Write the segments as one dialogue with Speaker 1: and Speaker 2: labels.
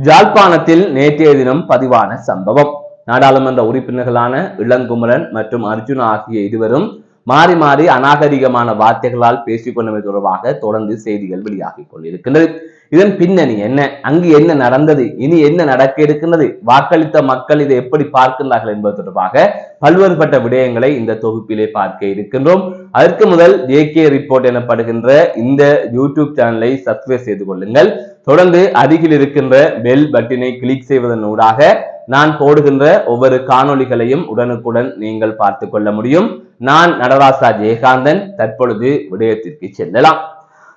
Speaker 1: ஜாழ்ப்பாணத்தில் நேற்றைய தினம் பதிவான சம்பவம். நாடாளுமன்ற உறுப்பினர்களான இளங்குமரன் மற்றும் அர்ஜுனா ஆகிய இருவரும் மாறி மாறி அநாகரிகமான வார்த்தைகளால் பேசிக்கொண்டமை தொடர்பாக தொடர்ந்து செய்திகள் வெளியாகிக் கொண்டிருக்கின்றது. இதன் பின்னணி என்ன, அங்கு என்ன நடந்தது, இனி என்ன நடக்க இருக்கின்றது, வாக்களித்த மக்கள் இதை எப்படி பார்க்கின்றார்கள் என்பது தொடர்பாக பல்வேறுபட்ட விடயங்களை இந்த தொகுப்பிலே பார்க்க இருக்கின்றோம். அதற்கு முதல் ஜேகே ரிப்போர்ட் எனப்படுகின்ற இந்த யூடியூப் சேனலை சப்ஸ்கிரைப் செய்து கொள்ளுங்கள். தொடர்ந்து அருகில் இருக்கின்ற பெல் பட்டினை கிளிக் செய்வதன் ஊடாக நான் போடுகின்ற ஒவ்வொரு காணொளிகளையும் உடனுக்குடன் நீங்கள் பார்த்து கொள்ள முடியும். நான் நடராசா ஜெயகாந்தன். தற்பொழுது விடயத்திற்கு செல்லலாம்.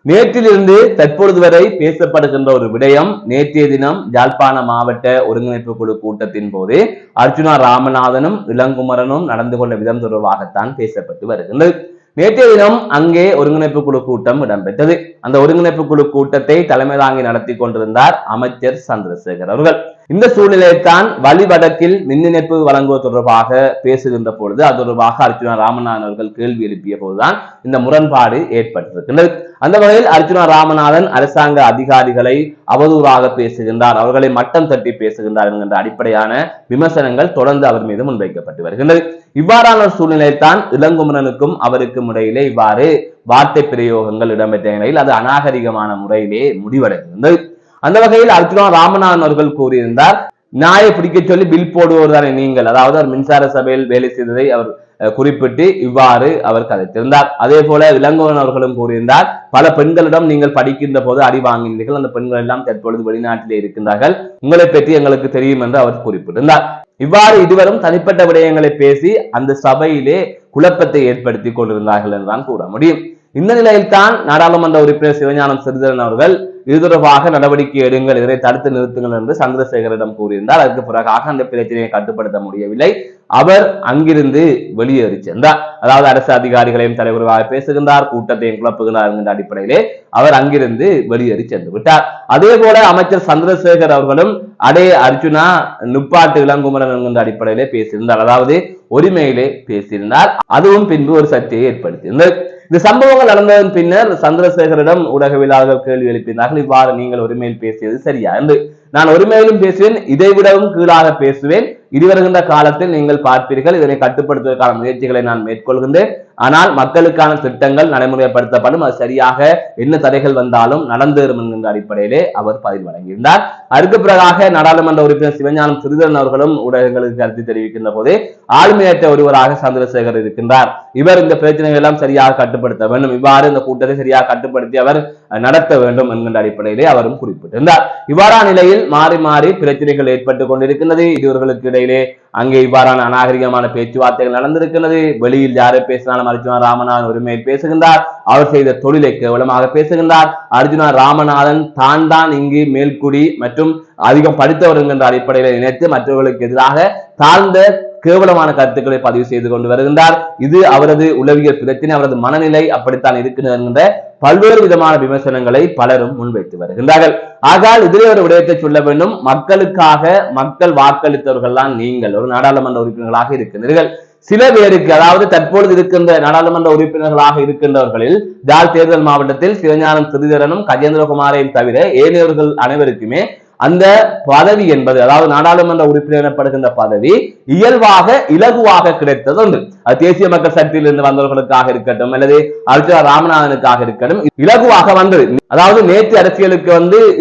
Speaker 1: நேற்றிலிருந்து தற்பொழுது வரை பேசப்படுகின்ற ஒரு விடயம், நேற்றைய தினம் யாழ்ப்பாண மாவட்ட ஒருங்கிணைப்பு குழு கூட்டத்தின் போது அர்ஜுனா ராமநாதனும் இளங்குமரனும் நடந்து கொண்ட விதம் தொடர்பாகத்தான் பேசப்பட்டு வருகின்றது. நேற்றைய தினம் அங்கே ஒருங்கிணைப்பு குழு கூட்டம் இடம்பெற்றது. அந்த ஒருங்கிணைப்பு குழு கூட்டத்தை தலைமை தாங்கி நடத்தி கொண்டிருந்தார் அமைச்சர் சந்திரசேகர் அவர்கள். இந்த சூழ்நிலையைத்தான் வழிவடக்கில் மின் இணைப்பு வழங்குவது தொடர்பாக பேசுகின்ற பொழுது அது தொடர்பாக அர்ஜுனா ராமநாதன் அவர்கள் கேள்வி எழுப்பிய போதுதான் இந்த முரண்பாடு ஏற்பட்டிருக்கின்றது. அந்த வகையில் அர்ஜுனா ராமநாதன் அரசாங்க அதிகாரிகளை அவதூறாக பேசுகின்றார், அவர்களை மட்டம் தட்டி பேசுகின்றார் என்கின்ற அடிப்படையான விமர்சனங்கள் தொடர்ந்து அவர் மீது முன்வைக்கப்பட்டு வருகின்றது. இவ்வாறான சூழ்நிலைத்தான் இளங்குமரனுக்கும் அவருக்கும் இடையிலே இவ்வாறு வார்த்தை பிரயோகங்கள் இடம்பெற்ற நிலையில் அது அநாகரிகமான முறையிலே முடிவடைந்தது. அந்த வகையில் அர்ஜுனா ராமநாதன் அவர்கள் கூறியிருந்தார், நாயை பிடிக்க சொல்லி பில் போடுவோர் தானே நீங்கள், அதாவது அவர் மின்சார சபையில் வேலை செய்ததை அவர் குறிப்பிட்டு இவ்வாறு அவர் கதைத்திருந்தார். அதே போல இளங்கோவன் அவர்களும் கூறியிருந்தார், பல பெண்களிடம் நீங்கள் படிக்கின்ற போது அடி வாங்கினீர்கள், அந்த பெண்கள் எல்லாம் தற்பொழுது வெளிநாட்டிலே இருக்கின்றார்கள், உங்களை பற்றி எங்களுக்கு தெரியும் என்று அவர் குறிப்பிட்டிருந்தார். இவ்வாறு இருவரும் தனிப்பட்ட விடயங்களை பேசி அந்த சபையிலே குழப்பத்தை ஏற்படுத்தி கொண்டிருந்தார்கள் என்றுதான் கூற முடியும். இந்த நிலையில் தான் நாடாளுமன்ற உறுப்பினர் சிவஞானம் ஸ்ரீதரன் அவர்கள் இது தொடர்பாக நடவடிக்கை எடுங்கள், இதனை தடுத்து நிறுத்துங்கள் என்று சந்திரசேகரிடம் கூறியிருந்தார். அதற்கு பிறகாக அந்த பிரச்சனையை கட்டுப்படுத்த முடியவில்லை. அவர் அங்கிருந்து வெளியேறி சென்றார். அதாவது அரசு அதிகாரிகளையும் தலைவர்களாக பேசுகின்றார், கூட்டத்தையும் குழப்புகின்றார் என்கின்ற அடிப்படையிலே அவர் அங்கிருந்து வெளியேறி சென்று விட்டார். அதே போல அமைச்சர் சந்திரசேகர் அவர்களும் அடே அர்ஜுனா நுப்பாட்டு இளங்குமரன் என்கின்ற அடிப்படையிலே பேசியிருந்தார், அதாவது உரிமையிலே பேசியிருந்தார். அதுவும் பின்பு ஒரு சர்ச்சையை ஏற்படுத்தியிருந்தது. இந்த சம்பவங்கள் நடந்ததன் பின்னர் சந்திரசேகரிடம் ஊடகவியலாளர்கள் கேள்வி எழுப்பினார்கள், இவ்வாறு நீங்கள் உரிமையில் பேசியது சரியா என்று. நான் உரிமையிலும் பேசுவேன், இதை விடவும் கீழாக பேசுவேன், இனி வருகின்ற காலத்தில் நீங்கள் பார்ப்பீர்கள், இதனை கட்டுப்படுத்துவதற்கான முயற்சிகளை நான் மேற்கொள்கின்றேன். ஆனால் மக்களுக்கான திட்டங்கள் நடைமுறைப்படுத்தப்படும், அது சரியாக என்ன தடைகள் வந்தாலும் நடந்தேறும் என்கின்ற அடிப்படையிலே அவர் பதில் வழங்கியிருந்தார். அதுக்கு பிறகாக நாடாளுமன்ற உறுப்பினர் சிவஞானம் ஸ்ரீதரன் அவர்களும் ஊடகங்களுக்கு கருத்து தெரிவிக்கின்ற போது ஆளுமையற்ற ஒருவராக சந்திரசேகர் இருக்கின்றார், இவர் இந்த பிரச்சனைகள் எல்லாம் சரியாக கட்டுப்படுத்த வேண்டும், இவ்வாறு இந்த கூட்டத்தை சரியாக கட்டுப்படுத்தி அவர் நடத்த வேண்டும் என்கின்ற அடிப்படையிலே அவரும் குறிப்பிட்டிருந்தார். இவ்வாறான நிலையில் மாறி மாறி பிரச்சனைகள் ஏற்பட்டுக் கொண்டிருக்கின்றது. இருவர்களுக்கு இடையிலே அங்கே இவ்வாறான அநாகரிகமான பேச்சுவார்த்தைகள் நடந்திருக்கிறது. வெளியில் யாரை பேசினாலும் அர்ஜுனா ராமநாதன் உரிமையை பேசுகின்றார், அவர் செய்த தொழிலை கேவலமாக பேசுகின்றார். அர்ஜுனா ராமநாதன் தான் இங்கு மேல்குடி மற்றும் அதிகம் படித்தவர் என்கின்ற அடிப்படையில் நினைத்து மற்றவர்களுக்கு எதிராக தாழ்ந்த கேவலமான கருத்துக்களை பதிவு செய்து கொண்டு வருகின்றார். இது அவரது உளவியல் பிரச்சனை, அவரது மனநிலை அப்படித்தான் இருக்கிறது என்கின்ற பல்வேறு விதமான விமர்சனங்களை பலரும் முன்வைத்து வருகின்றார்கள். ஆகால் இதிலே ஒரு விடயத்தை சொல்ல வேண்டும், மக்களுக்காக மக்கள் வாக்களித்தவர்கள் தான் நீங்கள் ஒரு நாடாளுமன்ற உறுப்பினர்களாக இருக்கின்றீர்கள். சில பேருக்கு, அதாவது தற்பொழுது இருக்கின்ற நாடாளுமன்ற உறுப்பினர்களாக இருக்கின்றவர்களில் ஜாழ் தேர்தல் மாவட்டத்தில் சிவஞானம் ஸ்ரீதரனும் கஜேந்திரகுமாரையும் தவிர ஏனையவர்கள் அனைவருக்குமே அந்த பதவி என்பது, அதாவது நாடாளுமன்ற உறுப்பினர் எனப்படுகின்ற பதவி இயல்பாக இலகுவாக கிடைத்தது ஒன்று. அது தேசிய மக்கள் சக்தியில் இருந்து வந்தவர்களுக்காக இருக்கட்டும் அல்லது அர்ஜுனா ராமநாதனுக்காக இருக்கட்டும், இலகுவாக வந்தது. அதாவது நேற்று அரசியலுக்கு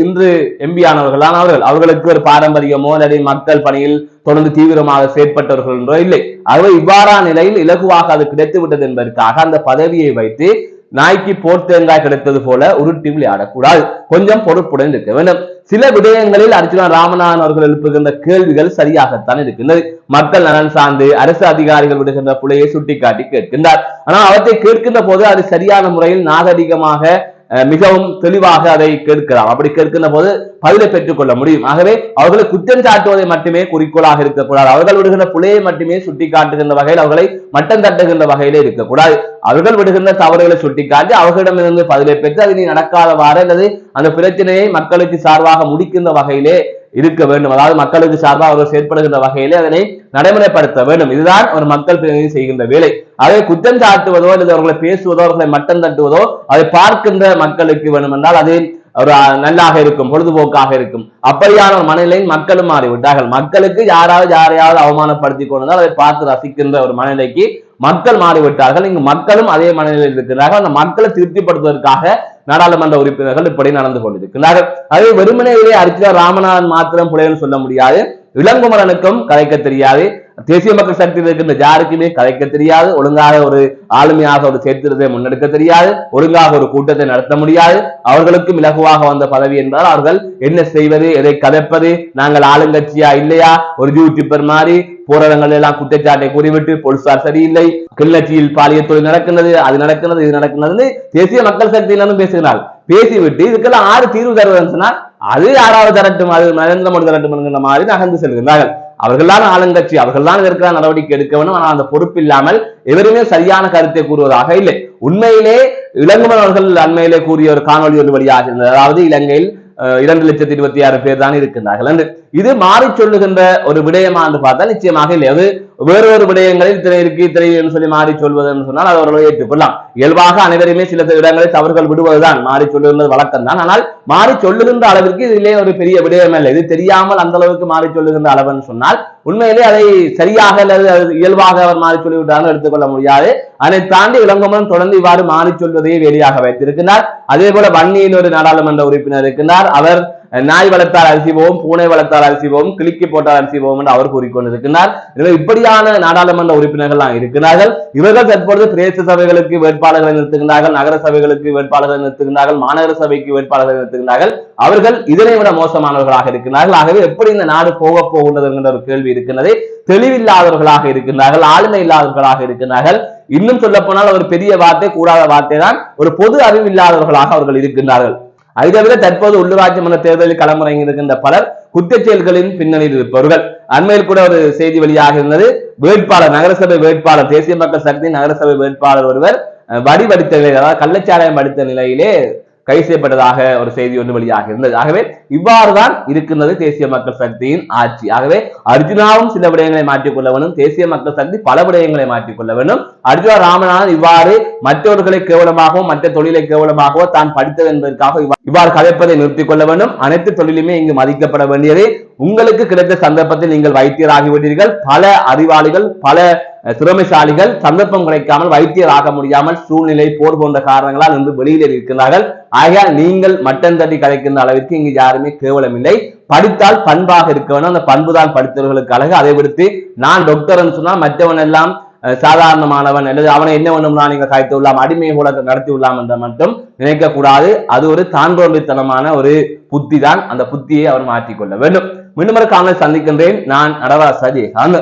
Speaker 1: இன்று எம்பி ஆனவர்கள் அவர்களுக்கு ஒரு பாரம்பரியமோ அல்லது மக்கள் பணியில் தொடர்ந்து தீவிரமாக செயற்பட்டவர்கள் என்றோ இல்லை. ஆகவே இவ்வாறான நிலையில் இலகுவாக அது கிடைத்து விட்டது என்பதற்காக அந்த பதவியை வைத்து நாய்க்கு போர்த்தேங்காய் கிடைத்தது போல உருட்டி விளையாடக்கூடாது, கொஞ்சம் பொறுப்புடன் இருக்க வேண்டும். சில விடயங்களில் அர்ஜுனா ராமநாதன் அவர்கள் எழுப்புகின்ற கேள்விகள் சரியாகத்தான் இருக்கின்றது. மக்கள் நலன் சார்ந்து அரசு அதிகாரிகள் விடுகின்ற புலையை சுட்டிக்காட்டி கேட்கின்றார். ஆனால் அவற்றை கேட்கின்ற போது அது சரியான முறையில் நாகரிகமாக மிகவும் தெளிவாக அதை கேட்கலாம். அப்படி கேட்கின்ற போது பதிலை பெற்றுக் கொள்ள முடியும். ஆகவே அவர்களை குற்றம் சாட்டுவதை மட்டுமே குறிக்கோளாக இருக்கக்கூடாது, அவர்கள் விடுகின்ற புலையை மட்டுமே சுட்டி காட்டுகின்ற வகையில் அவர்களை மட்டம் தட்டுகின்ற வகையிலே இருக்கக்கூடாது. அவர்கள் விடுகின்ற தவறுகளை சுட்டிக்காட்டி அவர்களிடமிருந்து பதிலை பெற்று அது நீ நடக்காதவாறு அல்லது அந்த பிரச்சனையை மக்களுக்கு சார்பாக முடிக்கின்ற வகையிலே இருக்க வேண்டும். அதாவது மக்களுக்கு சார்பாக அவர்கள் செயற்படுகின்ற வகையிலே அதனை நடைமுறைப்படுத்த வேண்டும். இதுதான் ஒரு மக்கள் பிரதிநிதி செய்கின்ற வேலை. அதை குற்றம் சாட்டுவதோ அல்லது அவர்களை பேசுவதோ அவர்களை மட்டம் தட்டுவதோ அதை பார்க்கின்ற மக்களுக்கு வேண்டும் என்றால் அது ஒரு நல்லாக இருக்கும், பொழுதுபோக்காக இருக்கும். அப்படியான ஒரு மனநிலையில் மக்களும் மாறிவிட்டார்கள். மக்களுக்கு யாரையாவது அவமானப்படுத்தி கொண்டால் அதை பார்த்து ரசிக்கின்ற ஒரு மனநிலைக்கு மக்கள் மாறிவிட்டார்கள். இங்கு மக்களும் அதே மனநிலையில் இருக்கிறார்கள். அந்த மக்களை திருப்திப்படுத்துவதற்காக நாடாளுமன்ற உறுப்பினர்கள் இப்படி நடந்து கொண்டிருக்கிறார்கள். அதே வெறுமனையிலே அர்ச்சுனா ராமநாதன் மாத்திரம் பிள்ளைன்னு சொல்ல முடியாது. இளங்குமரனுக்கும் கதைக்க தெரியாது, தேசிய மக்கள் சக்தியில் இருக்கின்ற யாருக்குமே கதைக்க தெரியாது, ஒழுங்காக ஒரு ஆளுமையாக ஒரு சேர்த்திருந்ததை முன்னெடுக்க தெரியாது, ஒழுங்காக ஒரு கூட்டத்தை நடத்த முடியாது. அவர்களுக்கும் இலகுவாக வந்த பதவி என்றால் அவர்கள் என்ன செய்வது, எதை கதைப்பது, நாங்கள் ஆளுங்கட்சியா இல்லையா, ஒரு யூடியூபர் மாதிரி போராட்டங்கள் எல்லாம் குற்றச்சாட்டை கூறிவிட்டு போலீசார் சரியில்லை, கிள்ளச்சியில் பாலியல் தொழில் நடக்கின்றது, அது நடக்கிறது, இது நடக்கிறது தேசிய மக்கள் சக்தியினரும் பேசுகிறார்கள். பேசிவிட்டு இதுக்கெல்லாம் ஆறு தீர்வு தருவதுன்னு சொன்னால் அது யாராவது தரட்டும், அது நரேந்திர மோடி தரட்டும் என்கிற மாதிரி நகர்ந்து செல்கிறார்கள். அவர்கள்தான் ஆளுங்கட்சி, அவர்கள்தான் இதற்கான நடவடிக்கை எடுக்க வேண்டும். ஆனால் அந்த பொறுப்பு இல்லாமல் எவருமே சரியான கருத்தை கூறுவதாக இல்லை. உண்மையிலே இளங்குமரன் அவர்கள் அண்மையிலே கூறிய ஒரு காணொலி ஒரு வழியாக இருந்தது. அதாவது இலங்கையில் 2,26,000 பேர் தான் இருக்கின்றார்கள் என்று. இது மாறி சொல்லுகின்ற ஒரு விடயமா என்று பார்த்தால் நிச்சயமாக இல்லை. அது வேறொரு விடயங்களில் இத்தனை இருக்கு இத்தனை சொல்லி மாறி சொல்வது என்று சொன்னால் அது அவர்களை ஏற்றுக்கொள்ளலாம். இயல்பாக அனைவருமே சில இடங்களில் தவறுகள் விடுவதுதான், மாறி சொல்லுகின்றது வழக்கம் தான். ஆனால் மாறி சொல்லுகின்ற அளவிற்கு இதிலே ஒரு பெரிய விடயம் இல்லை. இது தெரியாமல் அந்த அளவுக்கு மாறி சொல்லுகின்ற அளவுன்னு சொன்னால் உண்மையிலே அதை சரியாக அல்லது இயல்பாக அவர் மாறி சொல்லிவிட்டாலும் எடுத்துக்கொள்ள முடியாது. அதை தாண்டி இளங்குமரன் தொடர்ந்து இவ்வாறு மாறி சொல்வதையே வேலையாக வைத்திருக்கிறார். அதே போல வன்னியில் ஒரு நாடாளுமன்ற உறுப்பினர் இருக்கின்றார். அவர் நாய் வளர்த்தால் அரிசி போவும், பூனை வளர்த்தால் அரிசி போவும், கிளிக்கி போட்டால் அரிசி போவும் என்று அவர் கூறிக்கொண்டிருக்கிறார். எனவே இப்படியான நாடாளுமன்ற உறுப்பினர்கள் இருக்கிறார்கள். இவர்கள் தற்பொழுது பிரதேச சபைகளுக்கு வேட்பாளர்களை நிறுத்துகின்றார்கள், நகர சபைகளுக்கு வேட்பாளர்களை நிறுத்துகின்றார்கள், மாநகர சபைக்கு வேட்பாளர்களை நிறுத்துகின்றார்கள். அவர்கள் இதனை விட மோசமானவர்களாக இருக்கிறார்கள். ஆகவே எப்படி இந்த நாடு போக போகின்றது என்கின்ற ஒரு கேள்வி இருக்கின்றது. தெளிவில்லாதவர்களாக இருக்கின்றார்கள், ஆளுமை இல்லாதவர்களாக இருக்கின்றார்கள். இன்னும் சொல்ல போனால் ஒரு பெரிய வார்த்தை, கூடாத வார்த்தை தான், ஒரு பொது அறிவு இல்லாதவர்களாக அவர்கள் இருக்கின்றார்கள். அதை தவிர தற்போது உள்ளூராட்சி மன்ற தேர்தலில் களமிறங்கி இருக்கின்ற பலர் குற்றச் செயல்களின் பின்னணியில் இருப்பவர்கள். அண்மையில் கூட ஒரு செய்தி வெளியாக இருந்தது. வேட்பாளர், நகரசபை வேட்பாளர், தேசிய மக்கள் சக்தி நகரசபை வேட்பாளர் ஒருவர் வடிவடித்த நிலையில், அதாவது கள்ளச்சாராயம் அடித்த நிலையிலே கைது செய்யப்பட்டதாக ஒரு செய்தி ஒன்று வெளியாக இருந்தது. ஆகவே இவ்வாறுதான் இருக்கின்றது தேசிய மக்கள் சக்தியின் ஆட்சி. ஆகவே அர்ஜுனாவும் சில விடயங்களை மாற்றிக்கொள்ள வேண்டும், தேசிய மக்கள் சக்தி பல விடயங்களை மாற்றிக்கொள்ள வேண்டும். அர்ஜுனா ராமநாதன் இவ்வாறு மற்றவர்களை கேவலமாகவோ மற்ற தொழிலை கேவலமாகவோ தான் படித்தது என்பதற்காக இவ்வாறு கதைப்பதை நிறுத்திக் கொள்ள வேண்டும். அனைத்து தொழிலுமே இங்கு மதிக்கப்பட வேண்டியது. உங்களுக்கு கிடைத்த சந்தர்ப்பத்தில் நீங்கள் வைத்தியராகிவிட்டீர்கள். பல அறிவாளிகள், பல திறமைசாலிகள் சந்தர்ப்பம் கிடைக்காமல் வைத்தியர் ஆக முடியாமல் சூழ்நிலை, போர் போன்ற காரணங்களால் இன்று வெளியில் இருக்கிறார்கள். ஆகையால் நீங்கள் மட்டன் தட்டி கலைக்கின்ற அளவிற்கு இங்கு யாருமே கேவலம் இல்லை. படித்தால் பண்பாக இருக்க வேண்டும். அந்த பண்பு தான் படித்தவர்களுக்கு அழகு. அதை விடுத்து நான் டாக்டர் சொன்னால் மற்றவன் எல்லாம் சாதாரணமானவன் அல்லது அவனை என்ன வேணும்னா நீங்க காய்த்து உள்ளாம், அடிமை கூட நடத்தி உள்ளாம் என்ற மட்டும் நினைக்க கூடாது. அது ஒரு தாண்டோண்டித்தனமான ஒரு புத்தி தான். அந்த புத்தியை அவர் மாற்றிக்கொள்ள வேண்டும். மீண்டும் ஒரு காணொளியில் சந்திக்கின்றேன். நான் நடராஜ் சஜி.